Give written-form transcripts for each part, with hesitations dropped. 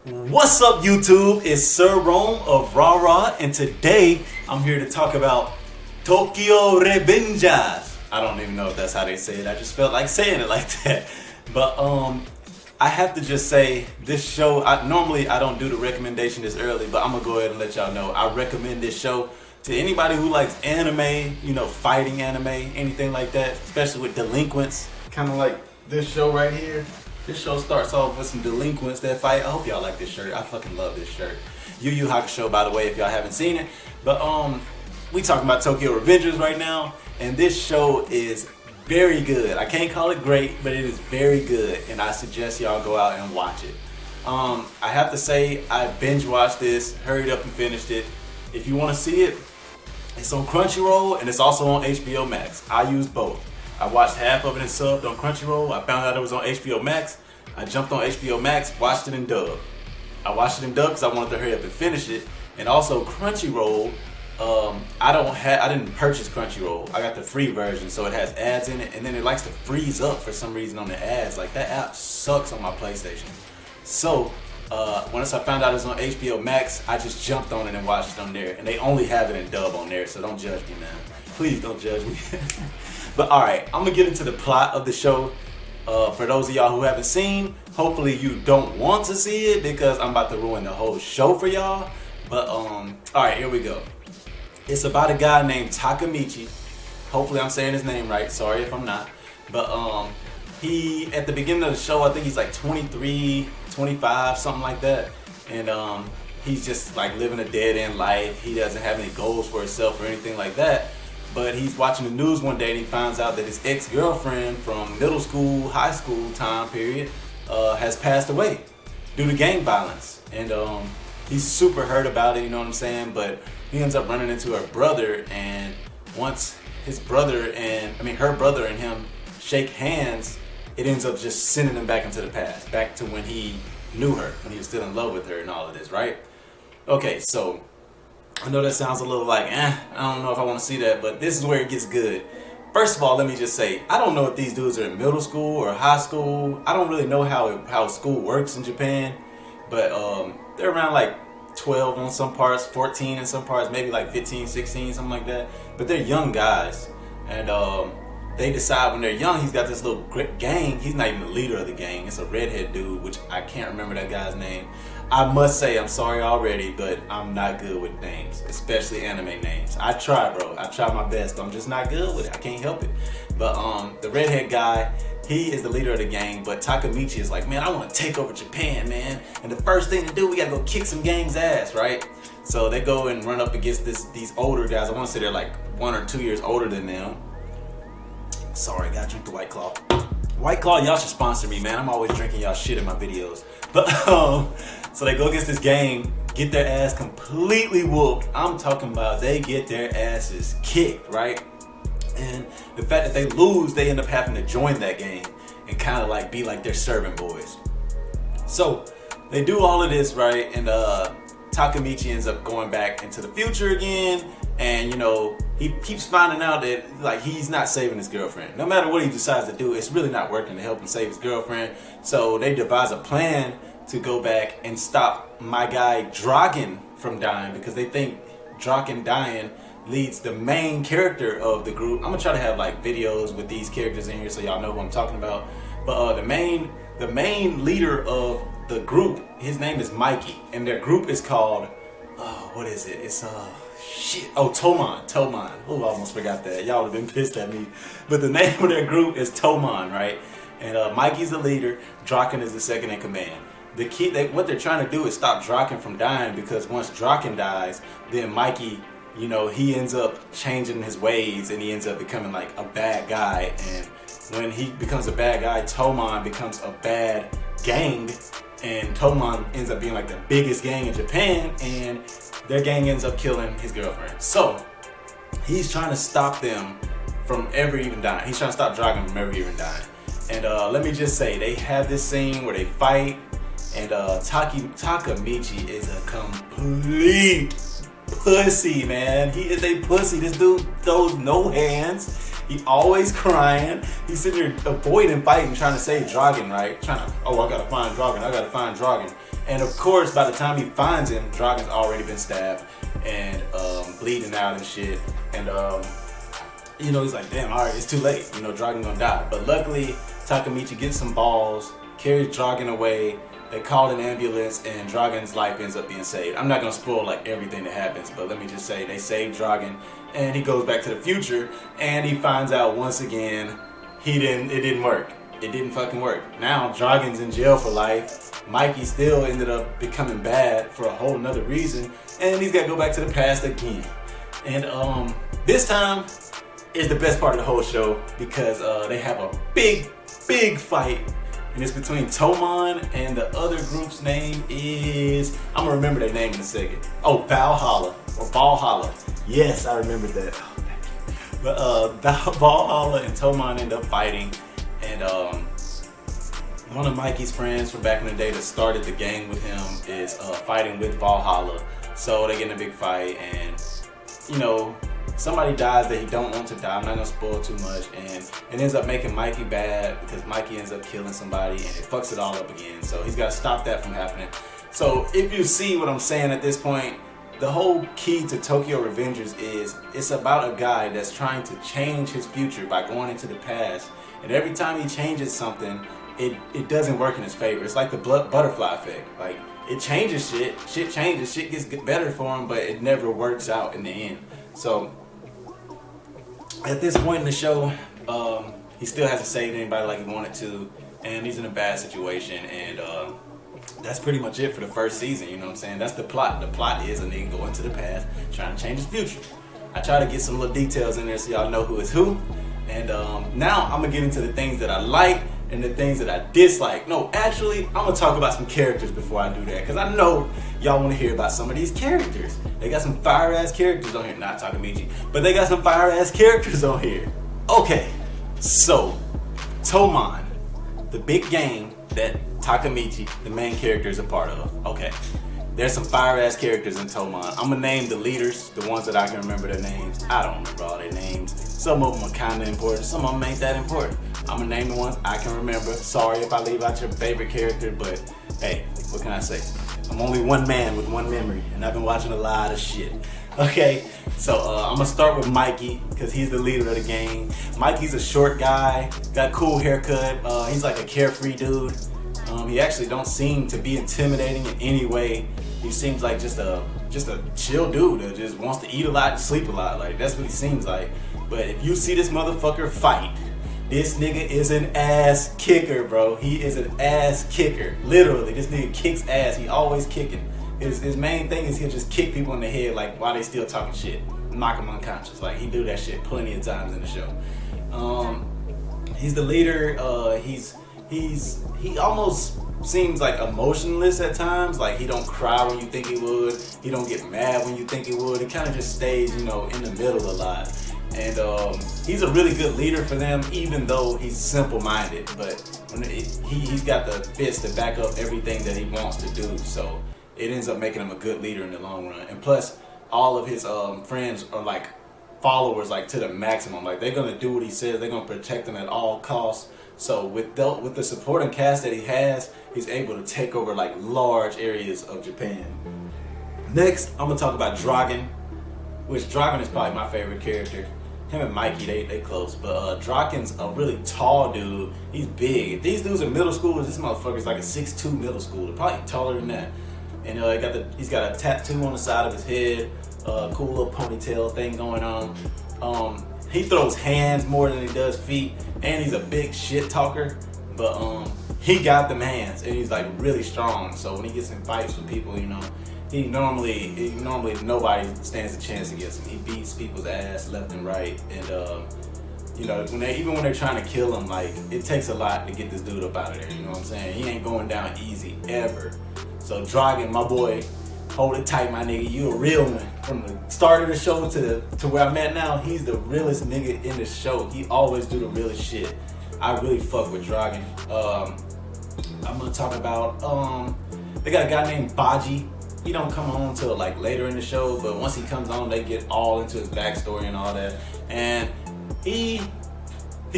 What's up, YouTube? It's Sir Rome of RaRa, and today I'm here to talk about Tokyo Revengers. I don't even know if that's how they say it. I just felt like saying it like that. But I have to just say this show. Normally I don't do the recommendation this early, but I'm gonna go ahead and let y'all know I recommend this show to anybody who likes anime, fighting anime, anything like that, especially with delinquents. Kind of like this show right here. This show starts off with some delinquents that fight. I hope y'all like this shirt. I fucking love this shirt. Yu Yu Hakusho, by the way, if y'all haven't seen it. But we talking about Tokyo Revengers right now, and this show is very good. I can't call it great, but it is very good, and I suggest y'all go out and watch it. I have to say, I binge watched this, hurried up and finished it. If you want to see it, it's on Crunchyroll and it's also on HBO Max. I use both. I watched half of it and subbed on Crunchyroll. I found out it was on HBO Max. I jumped on HBO Max, watched it in dub. I watched it in dub because I wanted to hurry up and finish it. And also Crunchyroll, I didn't purchase Crunchyroll. I got the free version, so it has ads in it, and then it likes to freeze up for some reason on the ads. Like, that app sucks on my PlayStation. So once I found out it was on HBO Max, I just jumped on it and watched it on there. And they only have it in dub on there, so don't judge me, man. Please don't judge me. But alright, I'm gonna get into the plot of the show. For those of y'all who haven't seen, hopefully you don't want to see it because I'm about to ruin the whole show for y'all. But alright, here we go. It's about a guy named Takemichi. Hopefully I'm saying his name right. Sorry if I'm not. But he, at the beginning of the show, I think he's like 23, 25, something like that. And he's just like living a dead-end life. He doesn't have any goals for himself or anything like that. But he's watching the news one day and he finds out that his ex-girlfriend from middle school, high school time period has passed away due to gang violence. And he's super hurt about it, you know what I'm saying? But he ends up running into her brother, and once her brother and him shake hands, it ends up just sending him back into the past, back to when he knew her, when he was still in love with her and all of this, right? Okay, so I know that sounds a little like, I don't know if I want to see that, but this is where it gets good. First of all, let me just say, I don't know if these dudes are in middle school or high school. I don't really know how school works in Japan, but they're around like 12 on some parts, 14 in some parts, maybe like 15, 16, something like that. But they're young guys, and they decide when they're young, he's got this little gang. He's not even the leader of the gang. It's a redhead dude, which I can't remember that guy's name. I must say, I'm sorry already, but I'm not good with names, especially anime names. I try, bro. I try my best. I'm just not good with it. I can't help it. But the redhead guy, he is the leader of the gang, but Takemichi is like, man, I want to take over Japan, man. And the first thing to do, we got to go kick some gang's ass, right? So they go and run up against these older guys. I want to say they're like 1 or 2 years older than them. Sorry, gotta drink the White Claw. White Claw, y'all should sponsor me, man. I'm always drinking y'all shit in my videos. But so they go against this gang, get their ass completely whooped. I'm talking about they get their asses kicked, right? And the fact that they lose, they end up having to join that gang and kind of like be like their servant boys. So they do all of this, right? And Takemichi ends up going back into the future again. And he keeps finding out that like he's not saving his girlfriend. No matter what he decides to do, it's really not working to help him save his girlfriend. So they devise a plan to go back and stop my guy Draken from dying, because they think Draken dying leads the main character of the group. I'm gonna try to have like videos with these characters in here so y'all know who I'm talking about. But the main leader of the group, his name is Mikey, and their group is called what is it? It's Toman. Oh, I almost forgot that. Y'all would have been pissed at me. But the name of their group is Toman, right? And Mikey's the leader. Draken is the second in command. What they're trying to do is stop Draken from dying, because once Draken dies, then Mikey, he ends up changing his ways and he ends up becoming like a bad guy. And when he becomes a bad guy, Toman becomes a bad gang, and Toman ends up being like the biggest gang in Japan, and their gang ends up killing his girlfriend. So he's trying to stop them from ever even dying. He's trying to stop Draken from ever even dying. And let me just say, they have this scene where they fight, and Takemichi is a complete pussy, man. He is a pussy. This dude throws no hands. He always crying. He's sitting there avoiding fighting, trying to save Draken, right? I gotta find Draken. And of course, by the time he finds him, Dragon's already been stabbed and bleeding out and shit. And you know, he's like, damn, all right, it's too late. You know, Dragon gonna die. But luckily, Takemichi gets some balls, carries Dragon away. They call an ambulance, and Dragon's life ends up being saved. I'm not gonna spoil like everything that happens, but let me just say they save Dragon, and he goes back to the future, and he finds out once again it didn't work. It didn't fucking work. Now Dragon's in jail for life. Mikey still ended up becoming bad for a whole nother reason, and he's gotta go back to the past again. And this time is the best part of the whole show because they have a big fight. And it's between Tomon and the other group's name is... I'm going to remember their name in a second. Oh, Valhalla. Or Valhalla. Yes, I remembered that. But Valhalla and Tomon end up fighting. And one of Mikey's friends from back in the day that started the gang with him is fighting with Valhalla. So they get in a big fight and, you know, somebody dies that he don't want to die. I'm not gonna spoil too much, and it ends up making Mikey bad because Mikey ends up killing somebody and it fucks it all up again. So he's got to stop that from happening. So if you see what I'm saying at this point, the whole key to Tokyo Revengers is it's about a guy that's trying to change his future by going into the past, and every time he changes something, it doesn't work in his favor. It's like the butterfly effect. Like, it changes shit changes, shit gets better for him, but it never works out in the end. So at this point in the show, he still hasn't saved anybody like he wanted to, and he's in a bad situation, and that's pretty much it for the first season, you know what I'm saying? That's the plot. The plot is a nigga going to the past, trying to change his future. I try to get some little details in there so y'all know who is who, and now I'm gonna get into the things that I like and the things that I dislike. No, actually, I'm gonna talk about some characters before I do that, because I know y'all want to hear about some of these characters. They got some fire-ass characters on here. Not Takemichi, but they got some fire-ass characters on here. Okay, so Tomon, the big gang that Takemichi, the main character, is a part of. Okay, there's some fire-ass characters in Tomon. I'm gonna name the leaders, the ones that I can remember their names. I don't remember all their names. Some of them are kind of important, some of them ain't that important. I'm gonna name the ones I can remember. Sorry if I leave out your favorite character, but hey, what can I say? I'm only one man with one memory, and I've been watching a lot of shit. Okay, so I'm gonna start with Mikey, because he's the leader of the gang. Mikey's a short guy, got a cool haircut. He's like a carefree dude. He actually don't seem to be intimidating in any way. He seems like just a chill dude that just wants to eat a lot and sleep a lot. Like, that's what he seems like. But if you see this motherfucker fight, this nigga is an ass kicker, bro. He is an ass kicker. Literally, this nigga kicks ass. He always kicking. His main thing is he'll just kick people in the head like while they still talking shit. Knock them unconscious. Like, he do that shit plenty of times in the show. He's the leader. He almost seems like emotionless at times. Like, he don't cry when you think he would. He don't get mad when you think he would. He kind of just stays, you know, in the middle a lot. And he's a really good leader for them, even though he's simple-minded. But he's got the fist to back up everything that he wants to do. So it ends up making him a good leader in the long run. And plus, all of his friends are like followers, like to the maximum. Like, they're gonna do what he says. They're gonna protect him at all costs. So with the supporting cast that he has, he's able to take over like large areas of Japan. Next, I'm gonna talk about Dragon, which Dragon is probably my favorite character. Him and Mikey, they close, but Draken's a really tall dude. He's big. If these dudes are middle schoolers, this motherfucker's like a 6'2" middle schooler, probably taller than that. And he's got a tattoo on the side of his head, cool little ponytail thing going on. He throws hands more than he does feet, and he's a big shit talker. But he got them hands, and he's like really strong. So when he gets in fights with people, you know, he normally nobody stands a chance against him. He beats people's ass left and right, and you know, when they're trying to kill him, like, it takes a lot to get this dude up out of there. You know what I'm saying? He ain't going down easy ever. So Dragon, my boy, hold it tight, my nigga. You a real one. From the start of the show to where I'm at now, he's the realest nigga in the show. He always do the realest shit. I really fuck with Dragon. I'm gonna talk about they got a guy named Baji. He don't come on till like later in the show, but once he comes on, they get all into his backstory and all that. And he's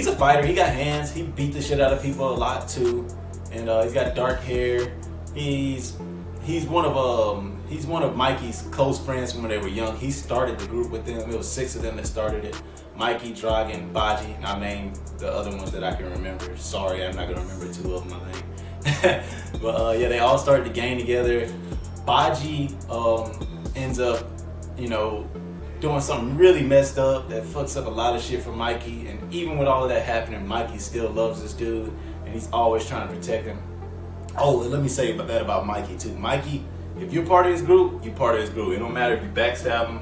a fighter. He got hands. He beat the shit out of people a lot too. And he's got dark hair. He's he's one of Mikey's close friends from when they were young. He started the group with them. It was 6 of them that started it. Mikey, Dragon, Baji, and I named the other ones that I can remember. Sorry, I'm not gonna remember 2 of them, I think. But yeah, they all started the gang together. Baji ends up, doing something really messed up that fucks up a lot of shit for Mikey. And even with all of that happening, Mikey still loves this dude, and he's always trying to protect him. Oh, and let me say that about Mikey too. Mikey, if you're part of his group, you're part of his group. It don't matter if you backstab him,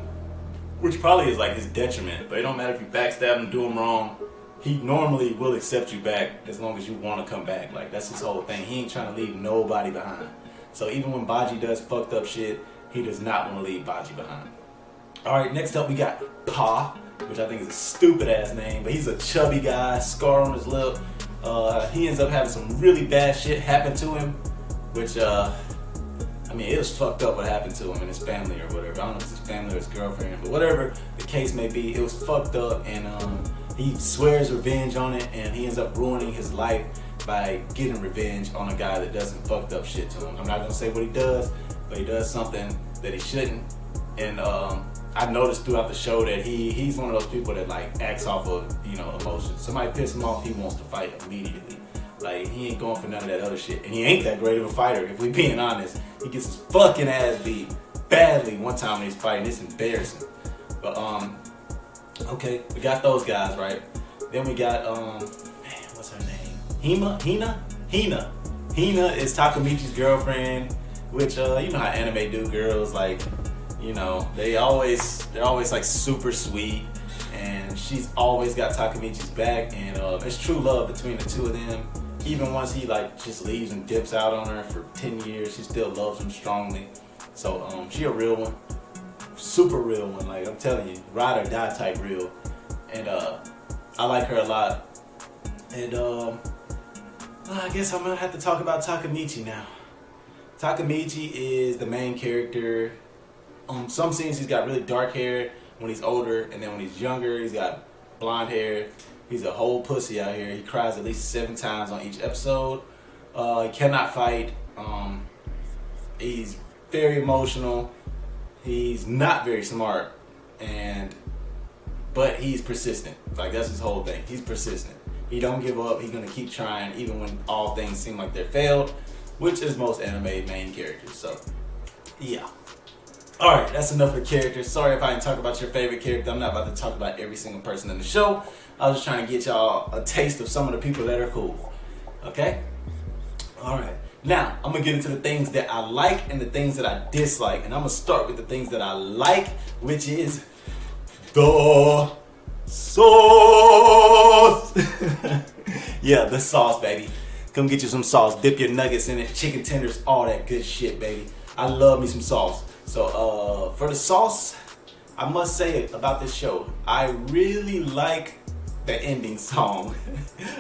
which probably is like his detriment, but it don't matter if you backstab him, do him wrong. He normally will accept you back as long as you want to come back. Like, that's his whole thing. He ain't trying to leave nobody behind. So even when Baji does fucked up shit, he does not want to leave Baji behind. Alright, next up we got Pa, which I think is a stupid ass name, but he's a chubby guy, scar on his lip. He ends up having some really bad shit happen to him, which, it was fucked up what happened to him and his family or whatever. I don't know if it's his family or his girlfriend, but whatever the case may be, it was fucked up, and he swears revenge on it, and he ends up ruining his life by getting revenge on a guy that does some fucked up shit to him. I'm not gonna say what he does, but he does something that he shouldn't, and I've noticed throughout the show that he's one of those people that like acts off of emotions. Somebody piss him off, he wants to fight immediately. Like, he ain't going for none of that other shit, and he ain't that great of a fighter. If we being honest, he gets his fucking ass beat badly one time when he's fighting. It's embarrassing. But okay, we got those guys right. Then we got what's her name? Hina is Takamichi's girlfriend, which you know how anime do, girls like. They're always like super sweet, and she's always got Takamichi's back, and it's true love between the two of them. Even once he like just leaves and dips out on her for 10 years, she still loves him strongly. So she a real one, super real one. Like, I'm telling you, ride or die type real, and I like her a lot. And I guess I'm gonna have to talk about Takamichi now. Takamichi is the main character. Some scenes he's got really dark hair when he's older, and then when he's younger he's got blonde hair. He's a whole pussy out here. He cries at least 7 times on each episode. He cannot fight. He's very emotional. He's not very smart, but he's persistent. Like, that's his whole thing. He's persistent. He don't give up. He's gonna keep trying even when all things seem like they're failed, which is most anime main characters. So yeah. Alright, that's enough of the characters. Sorry if I didn't talk about your favorite character. I'm not about to talk about every single person in the show. I was just trying to get y'all a taste of some of the people that are cool. Okay? Alright. Now, I'm going to get into the things that I like and the things that I dislike. And I'm going to start with the things that I like, which is the sauce. Yeah, the sauce, baby. Come get you some sauce. Dip your nuggets in it. Chicken tenders, all that good shit, baby. I love me some sauce. So for the sauce, I must say about this show, I really like the ending song.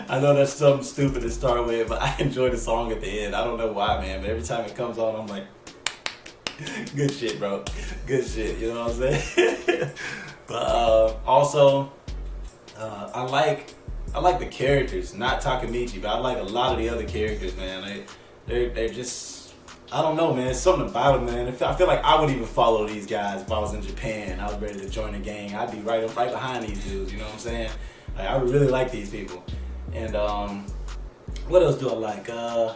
I know that's something stupid to start with, but I enjoy the song at the end. I don't know why, man, but every time it comes on, I'm like, good shit, bro. Good shit, you know what I'm saying? But also, I like the characters, not Takamichi, but I like a lot of the other characters, man. They're just, I don't know, man. It's something about them, man. I feel like I would even follow these guys if I was in Japan. I was ready to join a gang. I'd be right behind these dudes. You know what I'm saying? Like, I really like these people. And what else do I like? I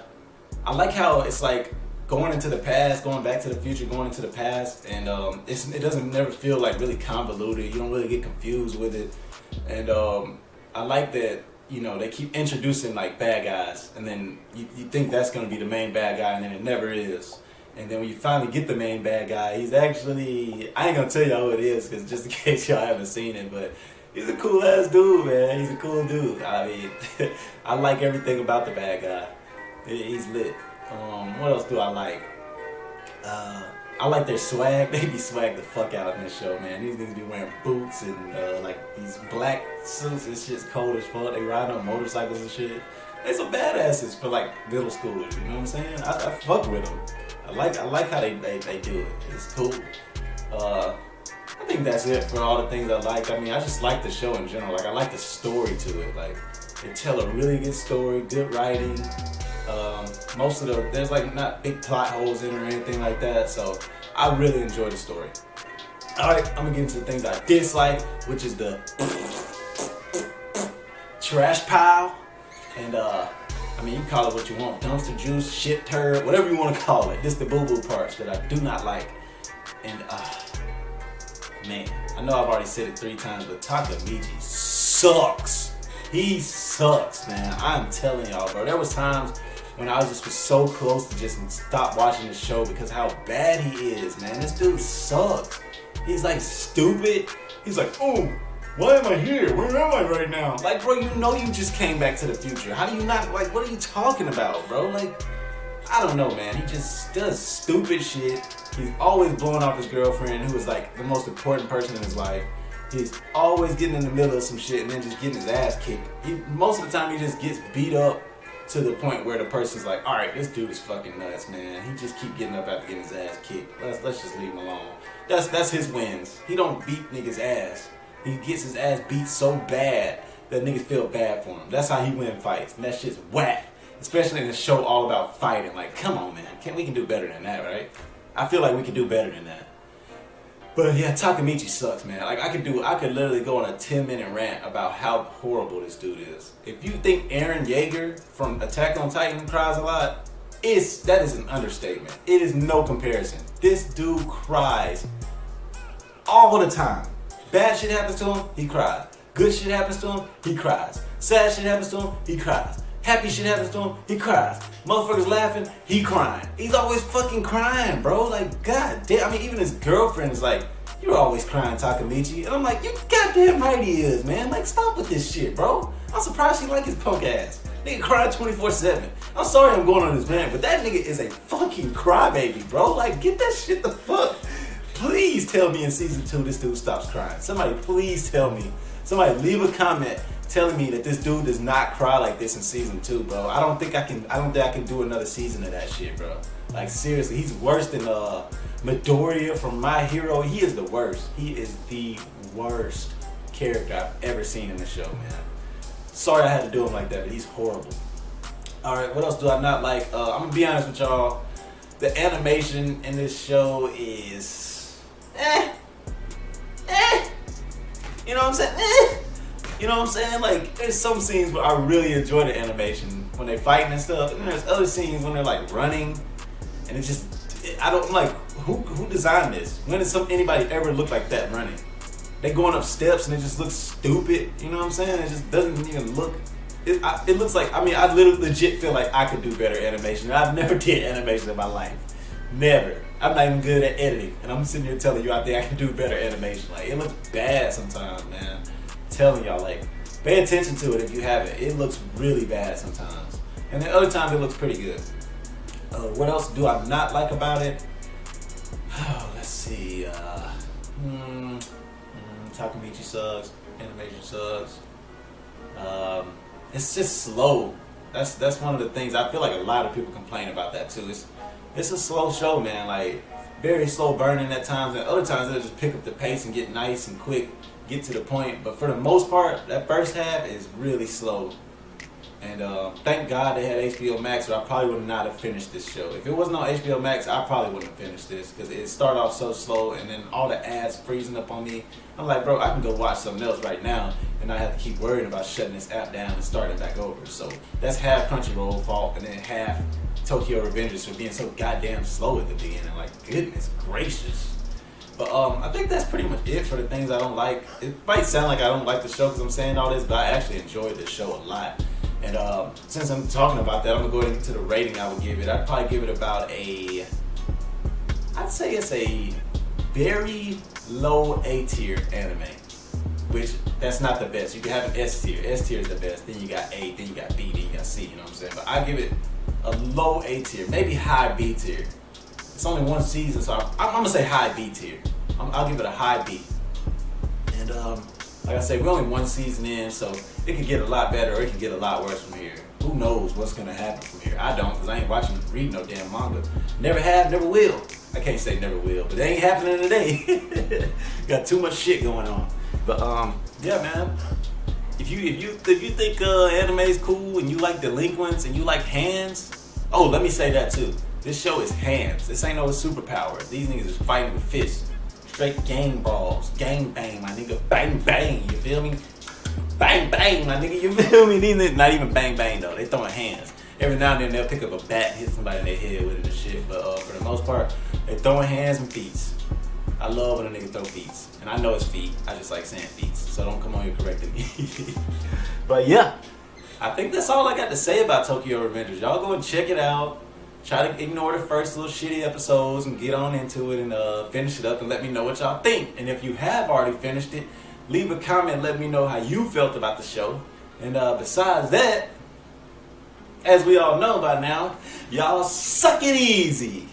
like how it's like going into the past, going back to the future, going into the past, and it doesn't never feel like really convoluted. You don't really get confused with it. And I like that. They keep introducing like bad guys, and then you think that's gonna be the main bad guy, and then it never is. And then when you finally get the main bad guy, he's actually, I ain't gonna tell y'all who it is, because just in case y'all haven't seen it, but he's a cool ass dude, man. He's a cool dude. I mean, I like everything about the bad guy. He's lit. What else do I like? I like their swag. They be swag the fuck out in this show, man. These niggas be wearing boots and like these black suits. This shit's cold as fuck. They ride on motorcycles and shit. They some badasses for like middle schoolers. You know what I'm saying? I fuck with them. I like how they do it. It's cool. I think that's it for all the things I like. I mean, I just like the show in general. Like, I like the story to it. Like, they tell a really good story, good writing. Most of there's like not big plot holes in it or anything like that. So I really enjoyed the story. All right, I'm gonna get into the things I dislike, which is the trash pile, and I mean, you call it what you want, dumpster juice, shit turd, whatever you want to call it. This the boo-boo parts that I do not like. And man, I know I've already said it 3 times, but Takamichi sucks. He sucks, man. I'm telling y'all, bro. There was times when I was so close to just stop watching the show because how bad he is, man. This dude sucks. He's like stupid. He's like, oh, why am I here? Where am I right now? Like, bro, you know you just came back to the future. How do you not, like, what are you talking about, bro? Like, I don't know, man. He just does stupid shit. He's always blowing off his girlfriend, who is like the most important person in his life. He's always getting in the middle of some shit and then just getting his ass kicked. Most of the time he just gets beat up to the point where the person's like, all right, this dude is fucking nuts, man. He just keep getting up after getting his ass kicked. Let's just leave him alone. That's his wins. He don't beat niggas' ass. He gets his ass beat so bad that niggas feel bad for him. That's how he wins fights. And that shit's whack. Especially in a show all about fighting. Like, come on, man. We can do better than that, right? I feel like we can do better than that. But yeah, Takamichi sucks, man. Like, I could literally go on a 10-minute rant about how horrible this dude is. If you think Eren Yeager from Attack on Titan cries a lot, that is an understatement. It is no comparison. This dude cries all the time. Bad shit happens to him, he cries. Good shit happens to him, he cries. Sad shit happens to him, he cries. Happy shit happens to him, he cries. Motherfuckers laughing, he crying. He's always fucking crying, bro. Like, god damn. I mean, even his girlfriend is like, you're always crying, Takamichi. And I'm like, you goddamn right he is, man. Like, stop with this shit, bro. I'm surprised she like his punk ass. Nigga crying 24/7. I'm sorry I'm going on this man, but that nigga is a fucking crybaby, bro. Like, get that shit the fuck. Please tell me in season 2 this dude stops crying. Somebody please tell me. Somebody leave a comment telling me that this dude does not cry like this in season 2, bro. I don't think I can do another season of that shit, bro. Like, seriously, he's worse than Midoriya from My Hero. He is the worst. He is the worst character I've ever seen in the show, man. Sorry I had to do him like that, but he's horrible. Alright, what else do I not like? I'm gonna be honest with y'all. The animation in this show is you know what I'm saying? You know what I'm saying? Like, there's some scenes where I really enjoy the animation when they fighting and stuff, and there's other scenes when they're like running, and it's just, I'm like, who designed this? When does anybody ever look like that running? They going up steps and it just looks stupid. You know what I'm saying? It just doesn't even look. It looks like, I mean, I literally legit feel like I could do better animation. I've never did animation in my life. Never. I'm not even good at editing, and I'm sitting here telling you I think I can do better animation. Like, it looks bad sometimes, man. I'm telling y'all, like, pay attention to it if you haven't. It looks really bad sometimes, and then other times it looks pretty good. What else do I not like about it? Oh, let's see. Takamichi sucks. Animation sucks. It's just slow. That's one of the things. I feel like a lot of people complain about that too. It's a slow show, man. Like, very slow burning at times, and other times they'll just pick up the pace and get nice and quick, get to the point. But for the most part, that first half is really slow. And thank God they had HBO Max, or I probably would not have finished this show. If it wasn't on HBO Max, I probably wouldn't have finished this, because it started off so slow, and then all the ads freezing up on me. I'm like, bro, I can go watch something else right now, and I have to keep worrying about shutting this app down and starting back over. So that's half Crunchyroll fault, and then half Tokyo Revengers for being so goddamn slow at the beginning. Like, goodness gracious. But I think that's pretty much it for the things I don't like. It might sound like I don't like the show because I'm saying all this, but I actually enjoyed this show a lot. And since I'm talking about that, I'm gonna go ahead and get to the rating I would give it. I'd probably give it about I'd say it's a very low A tier anime, which that's not the best. You can have an S tier. S tier is the best. Then you got A, then you got B, then you got C. You know what I'm saying? But I give it a low A tier, maybe high B tier. It's only one season, so I'm gonna say high B tier. I'll give it a high B. And like I said, we're only one season in, so it could get a lot better or it could get a lot worse from here. Who knows what's gonna happen from here? I don't, because I ain't reading no damn manga. Never have, never will. I can't say never will, but it ain't happening today. Got too much shit going on. But yeah, man. If you think anime is cool and you like delinquents and you like hands, Oh, let me say that too. This show is hands. This ain't no superpower. These niggas is fighting with fists. Straight gang balls. Gang bang, my nigga. Bang bang. You feel me? Bang bang, my nigga. You feel me? These niggas not even bang bang though. They throwing hands. Every now and then they'll pick up a bat, hit somebody in their head with it and shit. But for the most part, they throwing hands and feet. I love when a nigga throw feet. And I know it's feet. I just like saying feet. So don't come on here correcting me. But yeah. I think that's all I got to say about Tokyo Revengers. Y'all go and check it out. Try to ignore the first little shitty episodes and get on into it and finish it up and let me know what y'all think. And if you have already finished it, leave a comment. Let me know how you felt about the show. And besides that, as we all know by now, y'all suck it easy.